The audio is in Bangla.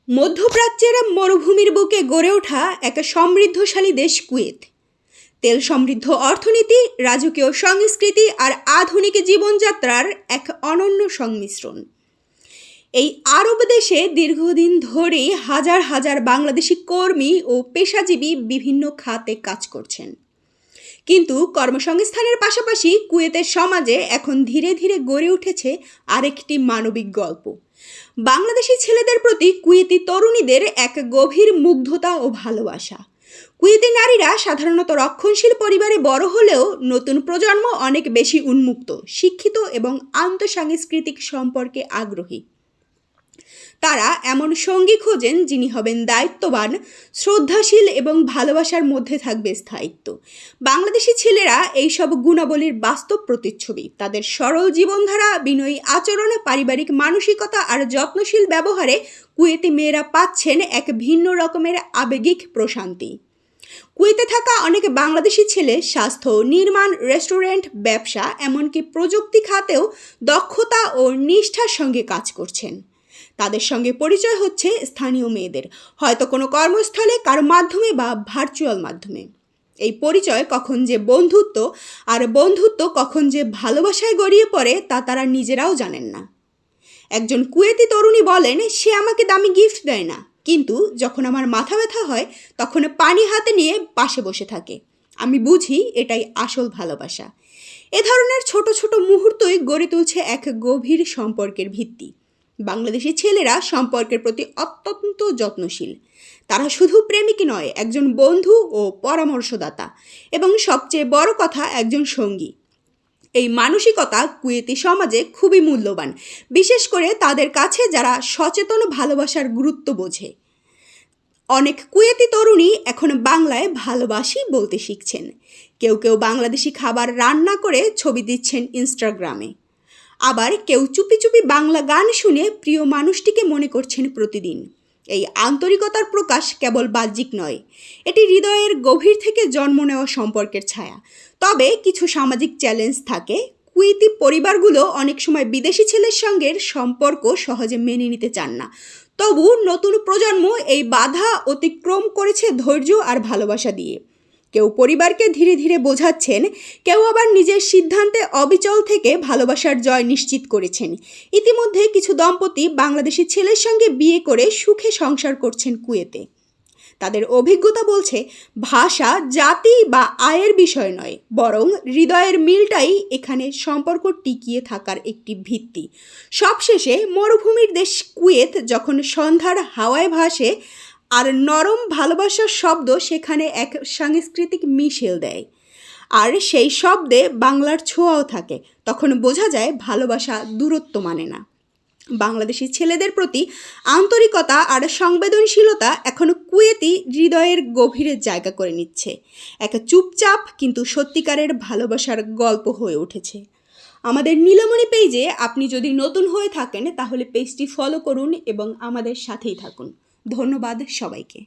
মধ্যপ্রাচ্যের মরুভূমির বুকে গড়ে ওঠা এক সমৃদ্ধশালী দেশ কুয়েত। তেল সমৃদ্ধ অর্থনীতি, রাজকীয় সংস্কৃতি আর আধুনিক জীবনযাত্রার এক অনন্য সংমিশ্রণ। এই আরব দেশে দীর্ঘদিন ধরেই হাজার হাজার বাংলাদেশি কর্মী ও পেশাজীবী বিভিন্ন খাতে কাজ করছেন। কিন্তু কর্মসংস্থানের পাশাপাশি কুয়েতের সমাজে এখন ধীরে ধীরে গড়ে উঠেছে আরেকটি মানবিক গল্প। বাংলাদেশি ছেলেদের প্রতি কুয়েতি তরুণীদের এক গভীর মুগ্ধতা ও ভালোবাসা। কুয়েতি নারীরা সাধারণত রক্ষণশীল পরিবারে বড় হলেও নতুন প্রজন্ম অনেক বেশি উন্মুক্ত, শিক্ষিত এবং আন্তঃসাংস্কৃতিক সম্পর্কে আগ্রহী। তারা এমন সঙ্গী খোঁজেন যিনি হবেন দায়িত্ববান, শ্রদ্ধাশীল এবং ভালোবাসার মধ্যে থাকবে স্থায়িত্ব। বাংলাদেশি ছেলেরা এইসব গুণাবলীর বাস্তব প্রতিচ্ছবি। তাদের সরল জীবনধারা, বিনয়ী আচরণ, পারিবারিক মানসিকতা আর যত্নশীল ব্যবহারে কুয়েতি মেয়েরা পাচ্ছেন এক ভিন্ন রকমের আবেগিক প্রশান্তি। কুয়েতে থাকা অনেক বাংলাদেশি ছেলে স্বাস্থ্য, নির্মাণ, রেস্টুরেন্ট, ব্যবসা, এমনকি প্রযুক্তি খাতেও দক্ষতা ও নিষ্ঠার সঙ্গে কাজ করছেন। তাদের সঙ্গে পরিচয় হচ্ছে স্থানীয় মেয়েদের, হয়তো কোনো কর্মস্থলে, কারো মাধ্যমে বা ভার্চুয়াল মাধ্যমে। এই পরিচয় কখন যে বন্ধুত্ব আর বন্ধুত্ব কখন যে ভালোবাসায় গড়িয়ে পড়ে তা তারা নিজেরাও জানেন না। একজন কুয়েতি তরুণী বলেন, সে আমাকে দামি গিফট দেয় না, কিন্তু যখন আমার মাথা ব্যথা হয় তখন পানি হাতে নিয়ে পাশে বসে থাকে। আমি বুঝি এটাই আসল ভালোবাসা। এ ধরনের ছোট ছোট মুহূর্তই গড়ে তুলছে এক গভীর সম্পর্কের ভিত্তি। বাংলাদেশি ছেলেরা সম্পর্কের প্রতি অত্যন্ত যত্নশীল। তারা শুধু প্রেমিক নয়, একজন বন্ধু ও পরামর্শদাতা, এবং সবচেয়ে বড় কথা একজন সঙ্গী। এই মানসিকতা কুয়েতি সমাজে খুবই মূল্যবান, বিশেষ করে তাদের কাছে যারা সচেতন ভালোবাসার গুরুত্ব বোঝে। অনেক কুয়েতি তরুণী এখন বাংলায় ভালোবাসি বলতে শিখছেন। কেউ কেউ বাংলাদেশি খাবার রান্না করে ছবি দিচ্ছেন ইনস্টাগ্রামে। আবার কেউ চুপি চুপি বাংলা গান শুনে প্রিয় মানুষটিকে মনে করছেন প্রতিদিন। এই আন্তরিকতার প্রকাশ কেবল বাহ্যিক নয়, এটি হৃদয়ের গভীর থেকে জন্ম নেওয়া সম্পর্কের ছায়া। তবে কিছু সামাজিক চ্যালেঞ্জ থাকে। কুয়েতি পরিবারগুলো অনেক সময় বিদেশি ছেলের সঙ্গে সম্পর্ক সহজে মেনে নিতে চান না। তবু নতুন প্রজন্ম এই বাধা অতিক্রম করেছে ধৈর্য আর ভালোবাসা দিয়ে। কেউ পরিবারকে ধীরে ধীরে বোঝাচ্ছেন, কেউ আবার নিজের সিদ্ধান্তে অবিচল থেকে ভালোবাসার জয় নিশ্চিত করেছেন। ইতিমধ্যে কিছু দম্পতি বাংলাদেশি ছেলের সঙ্গে বিয়ে করে সুখে সংসার করছেন কুয়েতে। তাদের অভিজ্ঞতা বলছে, ভাষা, জাতি বা আয়ের বিষয় নয়, বরং হৃদয়ের মিলটাই এখানে সম্পর্ক টিকিয়ে থাকার একটি ভিত্তি। সবশেষে মরুভূমির দেশ কুয়েত যখন সন্ধ্যার হাওয়ায় ভাসে আর নরম ভালোবাসার শব্দ সেখানে এক সাংস্কৃতিক মিশেল দেয়, আর সেই শব্দে বাংলার ছোঁয়াও থাকে, তখন বোঝা যায় ভালোবাসা দূরত্ব মানে না। বাংলাদেশি ছেলেদের প্রতি আন্তরিকতা আর সংবেদনশীলতা এখন কুয়েতি হৃদয়ের গভীরে জায়গা করে নিচ্ছে। এক চুপচাপ কিন্তু সত্যিকারের ভালোবাসার গল্প হয়ে উঠেছে। আমাদের নীলমণি পেজে আপনি যদি নতুন হয়ে থাকেন তাহলে পেজটি ফলো করুন এবং আমাদের সাথেই থাকুন। ধন্যবাদ সবাইকে।